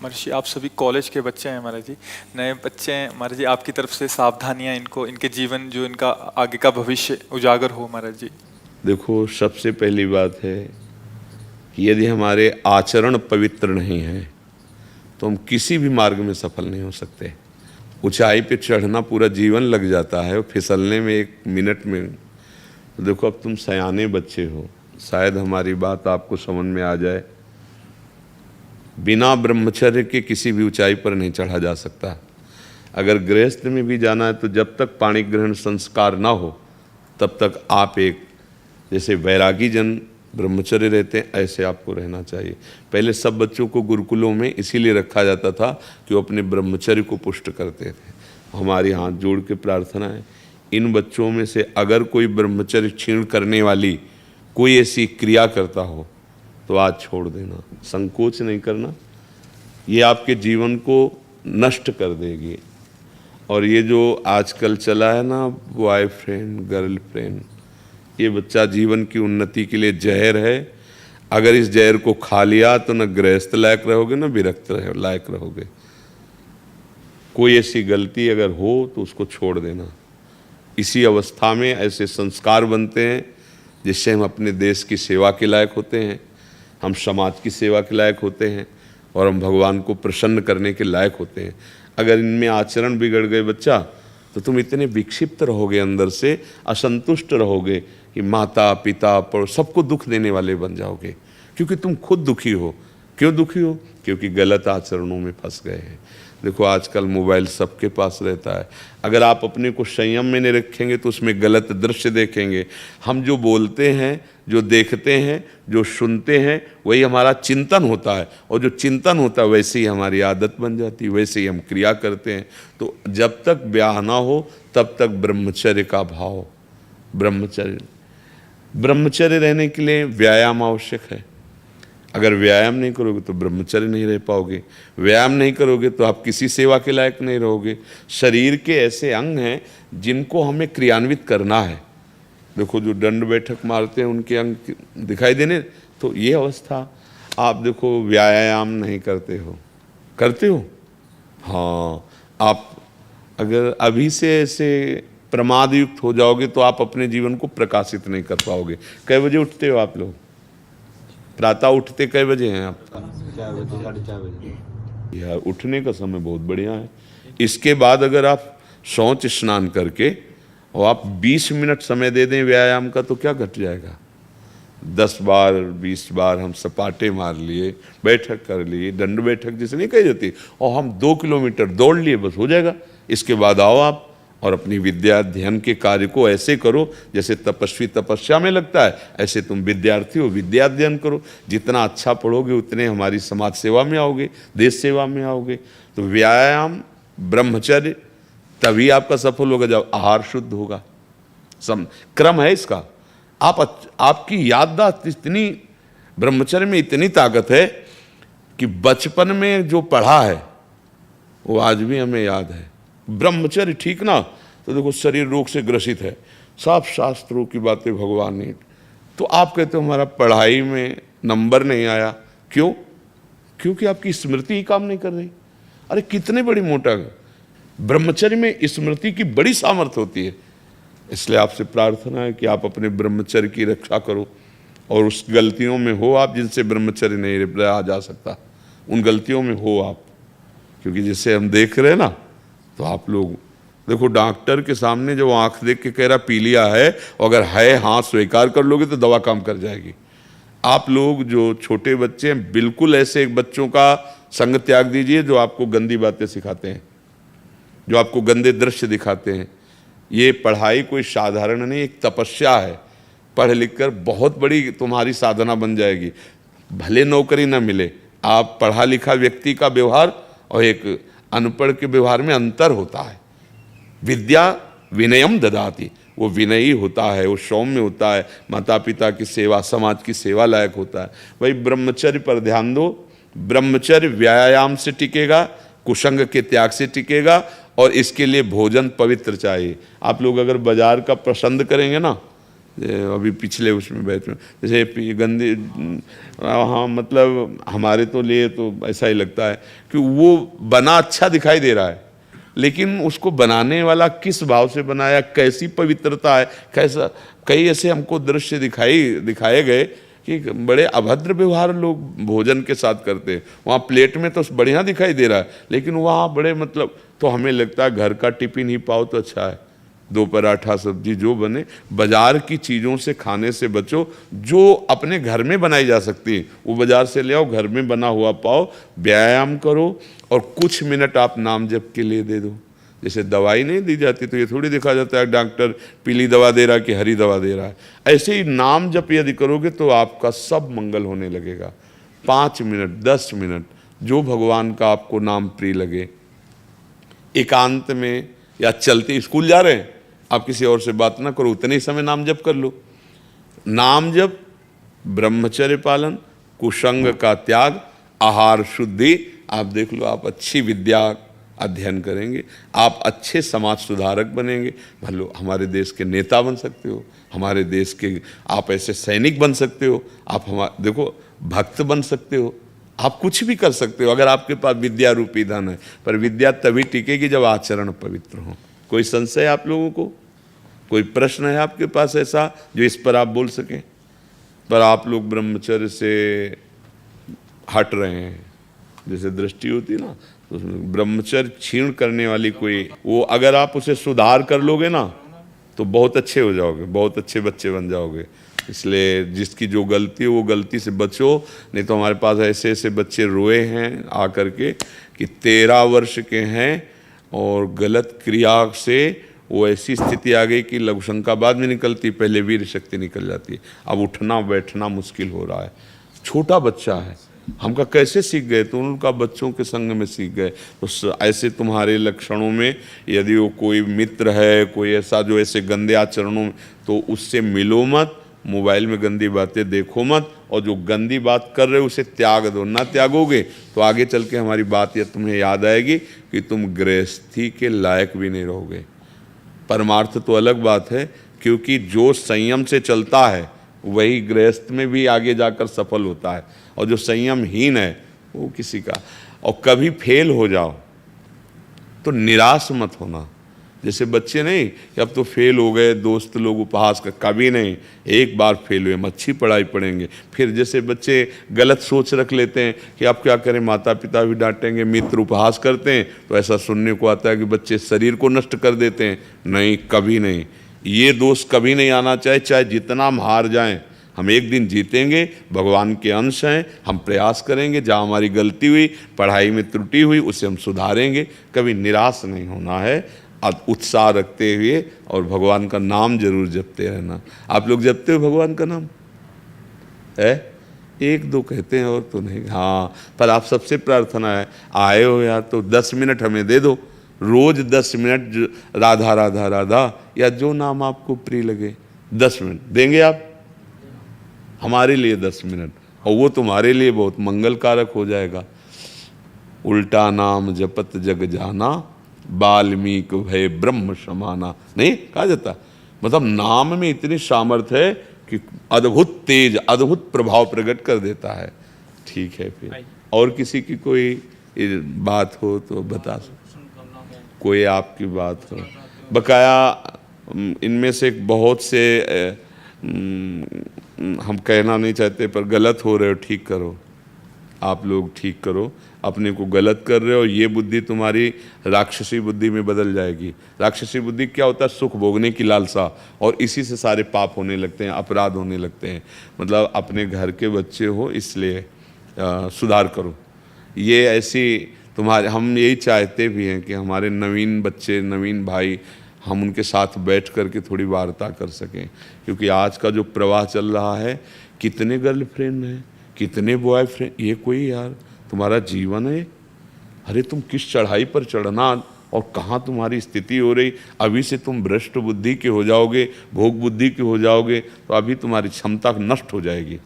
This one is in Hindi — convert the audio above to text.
महाराज जी, आप सभी कॉलेज के बच्चे हैं महाराज जी, नए बच्चे हैं महाराज जी। आपकी तरफ से सावधानियां इनको, इनके जीवन जो इनका आगे का भविष्य उजागर हो महाराज जी। देखो, सबसे पहली बात है कि यदि हमारे आचरण पवित्र नहीं है तो हम किसी भी मार्ग में सफल नहीं हो सकते। ऊंचाई पे चढ़ना पूरा जीवन लग जाता है और फिसलने में 1 मिनट में। तो देखो, अब तुम सयाने बच्चे हो, शायद हमारी बात आपको समझ में आ जाए। बिना ब्रह्मचर्य के किसी भी ऊंचाई पर नहीं चढ़ा जा सकता। अगर गृहस्थ में भी जाना है तो जब तक पाणी ग्रहण संस्कार ना हो तब तक आप एक, जैसे वैरागी जन ब्रह्मचर्य रहते हैं, ऐसे आपको रहना चाहिए। पहले सब बच्चों को गुरुकुलों में इसीलिए रखा जाता था कि वो अपने ब्रह्मचर्य को पुष्ट करते थे। हमारी हाथ जोड़ के प्रार्थना है, इन बच्चों में से अगर कोई ब्रह्मचर्य क्षीण करने वाली कोई ऐसी क्रिया करता हो तो आज छोड़ देना, संकोच नहीं करना। ये आपके जीवन को नष्ट कर देगी। और ये जो आजकल चला है ना, बॉयफ्रेंड गर्लफ्रेंड, ये बच्चा जीवन की उन्नति के लिए जहर है। अगर इस जहर को खा लिया तो न गृहस्थ लायक रहोगे न विरक्त लायक रहोगे। कोई ऐसी गलती अगर हो तो उसको छोड़ देना। इसी अवस्था में ऐसे संस्कार बनते हैं जिससे हम अपने देश की सेवा के लायक होते हैं, हम समाज की सेवा के लायक होते हैं और हम भगवान को प्रसन्न करने के लायक होते हैं। अगर इनमें आचरण बिगड़ गए बच्चा, तो तुम इतने विक्षिप्त रहोगे, अंदर से असंतुष्ट रहोगे कि माता पिता पर सबको दुख देने वाले बन जाओगे, क्योंकि तुम खुद दुखी हो। क्यों दुखी हो? क्योंकि गलत आचरणों में फंस गए हैं। देखो, आजकल मोबाइल सबके पास रहता है। अगर आप अपने को संयम में नहीं रखेंगे तो उसमें गलत दृश्य देखेंगे। हम जो बोलते हैं, जो देखते हैं, जो सुनते हैं, वही हमारा चिंतन होता है, और जो चिंतन होता है वैसे ही हमारी आदत बन जाती है, वैसे ही हम क्रिया करते हैं। तो जब तक ब्याह ना हो तब तक ब्रह्मचर्य का भाव, ब्रह्मचर्य रहने के लिए व्यायाम आवश्यक है। अगर व्यायाम नहीं करोगे तो ब्रह्मचर्य नहीं रह पाओगे। व्यायाम नहीं करोगे तो आप किसी सेवा के लायक नहीं रहोगे। शरीर के ऐसे अंग हैं जिनको हमें क्रियान्वित करना है। देखो, जो दंड बैठक मारते हैं उनके अंग दिखाई देने, तो ये अवस्था। आप देखो, व्यायाम नहीं करते हो। हाँ, आप अगर अभी से ऐसे प्रमाद युक्त हो जाओगे तो आप अपने जीवन को प्रकाशित नहीं कर पाओगे। कै बजे उठते हो आप लोग? प्रातः उठते कै बजे हैं आप? 4 बजे, 4:30 बजे। यार, उठने का समय बहुत बढ़िया है। इसके बाद अगर आप शौच स्नान करके और आप 20 मिनट समय दे दें व्यायाम का, तो क्या घट जाएगा? 10 बार 20 बार हम सपाटे मार लिए, बैठक कर लिए, दंड बैठक जिसे नहीं कही जाती, और हम 2 किलोमीटर दौड़ लिए, बस हो जाएगा। इसके बाद आओ आप और अपनी विद्या अध्ययन के कार्य को ऐसे करो जैसे तपस्वी तपस्या में लगता है, ऐसे तुम विद्यार्थी हो, विद्या अध्ययन करो। जितना अच्छा पढ़ोगे उतने हमारी समाज सेवा में आओगे, देश सेवा में आओगे। तो व्यायाम, ब्रह्मचर्य, तभी आपका सफल होगा जब आहार शुद्ध होगा। क्रम है इसका। आपकी याददाश्त इतनी, ब्रह्मचर्य में इतनी ताकत है कि बचपन में जो पढ़ा है वो आज भी हमें याद है। ब्रह्मचर्य ठीक ना, तो देखो शरीर रोग से ग्रसित है, सब शास्त्रों की बातें भगवान ने। तो आप कहते हो हमारा पढ़ाई में नंबर नहीं आया, क्यों? क्योंकि आपकी स्मृति ही काम नहीं कर रही। अरे कितने बड़ी मोटा, ब्रह्मचर्य में स्मृति की बड़ी सामर्थ्य होती है। इसलिए आपसे प्रार्थना है कि आप अपने ब्रह्मचर्य की रक्षा करो, और उस गलतियों में हो आप जिनसे ब्रह्मचर्य नहीं रहा जा सकता, उन गलतियों में हो आप। क्योंकि जिसे हम देख रहे हैं ना, तो आप लोग देखो, डॉक्टर के सामने जो आंख देख के कह रहा पीलिया है, अगर है हाँ स्वीकार कर लोगे तो दवा काम कर जाएगी। आप लोग जो छोटे बच्चे हैं, बिल्कुल ऐसे एक बच्चों का संग त्याग दीजिए जो आपको गंदी बातें सिखाते हैं, जो आपको गंदे दृश्य दिखाते हैं। ये पढ़ाई कोई साधारण नहीं, एक तपस्या है। पढ़ लिख कर बहुत बड़ी तुम्हारी साधना बन जाएगी। भले नौकरी ना मिले, आप पढ़ा लिखा व्यक्ति का व्यवहार और एक अनपढ़ के व्यवहार में अंतर होता है। विद्या विनयम ददाति, वो विनयी होता है, वो सौम्य होता है, माता पिता की सेवा, समाज की सेवा लायक होता है। भाई, ब्रह्मचर्य पर ध्यान दो। ब्रह्मचर्य व्यायाम से टिकेगा, कुसंग के त्याग से टिकेगा, और इसके लिए भोजन पवित्र चाहिए। आप लोग अगर बाजार का पसंद करेंगे ना, अभी पिछले उसमें बैच में जैसे गंदी, हाँ मतलब हमारे तो लिए तो ऐसा ही लगता है कि वो बना अच्छा दिखाई दे रहा है, लेकिन उसको बनाने वाला किस भाव से बनाया, कैसी पवित्रता है, कैसा, कई ऐसे हमको दृश्य दिखाए गए कि बड़े अभद्र व्यवहार लोग भोजन के साथ करते हैं। वहाँ प्लेट में तो बढ़िया दिखाई दे रहा है, लेकिन वहाँ बड़े मतलब, तो हमें लगता है घर का टिफिन ही पाओ तो अच्छा है, 2 पराठा सब्जी जो बने। बाजार की चीज़ों से खाने से बचो, जो अपने घर में बनाई जा सकती है वो बाजार से ले आओ, घर में बना हुआ पाओ, व्यायाम करो और कुछ मिनट आप नाम जप के लिए दे दो। जैसे दवाई नहीं दी जाती तो ये थोड़ी देखा जाता है डॉक्टर पीली दवा दे रहा है कि हरी दवा दे रहा है, ऐसे ही नाम जप यदि करोगे तो आपका सब मंगल होने लगेगा। 5 मिनट 10 मिनट जो भगवान का आपको नाम प्रिय लगे, एकांत में या चलते, स्कूल जा रहे हैं आप किसी और से बात ना करो, उतने ही समय नाम जप कर लो। नाम जप, ब्रह्मचर्य पालन, कुसंग का त्याग, आहार शुद्धि, आप देख लो आप अच्छी विद्या अध्ययन करेंगे, आप अच्छे समाज सुधारक बनेंगे, भलो हमारे देश के नेता बन सकते हो, हमारे देश के आप ऐसे सैनिक बन सकते हो, आप हमारे देखो भक्त बन सकते हो, आप कुछ भी कर सकते हो अगर आपके पास विद्या रूपी धन है। पर विद्या तभी टिकेगी जब आचरण पवित्र हो। कोई संशय आप लोगों को, कोई प्रश्न है आपके पास ऐसा जो इस पर आप बोल सकें? पर आप लोग ब्रह्मचर्य से हट रहे हैं, जैसे दृष्टि होती ना, तो ब्रह्मचर्य क्षीण करने वाली कोई, वो अगर आप उसे सुधार कर लोगे ना तो बहुत अच्छे हो जाओगे, बहुत अच्छे बच्चे बन जाओगे। इसलिए जिसकी जो गलती है वो गलती से बचो, नहीं तो हमारे पास ऐसे ऐसे बच्चे रोए हैं आकर के कि 13 वर्ष के हैं और गलत क्रिया से वो ऐसी स्थिति आ गई कि लघुशंका बाद में निकलती, पहले वीर शक्ति निकल जाती है। अब उठना बैठना मुश्किल हो रहा है। छोटा बच्चा है, हमका कैसे सीख गए? तो उनका बच्चों के संग में सीख गए। तो ऐसे तुम्हारे लक्षणों में यदि वो कोई मित्र है, कोई ऐसा जो ऐसे गंदे आचरणों में, तो उससे मिलो मत, मोबाइल में गंदी बातें देखो मत, और जो गंदी बात कर रहे हो उसे त्याग दो। ना त्यागोगे तो आगे चल के हमारी बात यह तुम्हें याद आएगी कि तुम गृहस्थी के लायक भी नहीं रहोगे। परमार्थ तो अलग बात है, क्योंकि जो संयम से चलता है वही गृहस्थ में भी आगे जाकर सफल होता है, और जो संयमहीन है वो किसी का। और कभी फेल हो जाओ तो निराश मत होना। जैसे बच्चे नहीं कि अब तो फेल हो गए, दोस्त लोग उपहास कर, कभी नहीं। एक बार फेल हुए हम अच्छी पढ़ाई पढ़ेंगे। फिर जैसे बच्चे गलत सोच रख लेते हैं कि अब क्या करें, माता पिता भी डांटेंगे, मित्र उपहास करते हैं, तो ऐसा सुनने को आता है कि बच्चे शरीर को नष्ट कर देते हैं। नहीं, कभी नहीं, ये दोष कभी नहीं आना चाहिए। चाहे जितना हम हार जाएं, हम एक दिन जीतेंगे, भगवान के अंश हैं, हम प्रयास करेंगे, जहाँ हमारी गलती हुई, पढ़ाई में त्रुटि हुई, उसे हम सुधारेंगे। कभी निराश नहीं होना है, उत्साह रखते हुए, और भगवान का नाम जरूर जपते रहना। आप लोग जपते हो भगवान का नाम? है, एक दो कहते हैं और तो नहीं। हाँ, पर आप सबसे प्रार्थना है, आए हो यार तो 10 मिनट हमें दे दो, रोज 10 मिनट राधा राधा राधा, या जो नाम आपको प्रिय लगे 10 मिनट देंगे आप हमारे लिए 10 मिनट, और वो तुम्हारे लिए बहुत मंगल कारक हो जाएगा। उल्टा नाम जपत जग जाना, वाल्मीकि भय ब्रह्म समाना, नहीं कहा जाता? मतलब नाम में इतनी सामर्थ्य है कि अद्भुत तेज, अद्भुत प्रभाव प्रकट कर देता है। ठीक है, फिर और किसी की कोई बात हो तो बता सकते, कोई आपकी बात हो बकाया। इनमें से बहुत से हम कहना नहीं चाहते, पर गलत हो रहे हो, ठीक करो। आप लोग ठीक करो, अपने को गलत कर रहे हो, ये बुद्धि तुम्हारी राक्षसी बुद्धि में बदल जाएगी। राक्षसी बुद्धि क्या होता है? सुख भोगने की लालसा, और इसी से सारे पाप होने लगते हैं, अपराध होने लगते हैं। मतलब अपने घर के बच्चे हो, इसलिए सुधार करो। ये ऐसी तुम्हारे, हम यही चाहते भी हैं कि हमारे नवीन बच्चे, नवीन भाई, हम उनके साथ बैठ कर के थोड़ी वार्ता कर सकें। क्योंकि आज का जो प्रवाह चल रहा है, कितने गर्लफ्रेंड हैं, कितने बॉयफ्रेंड, ये कोई यार तुम्हारा जीवन है? अरे तुम किस चढ़ाई पर चढ़ना, और कहाँ तुम्हारी स्थिति हो रही। अभी से तुम भ्रष्ट बुद्धि के हो जाओगे, भोग बुद्धि के हो जाओगे, तो अभी तुम्हारी क्षमता नष्ट हो जाएगी।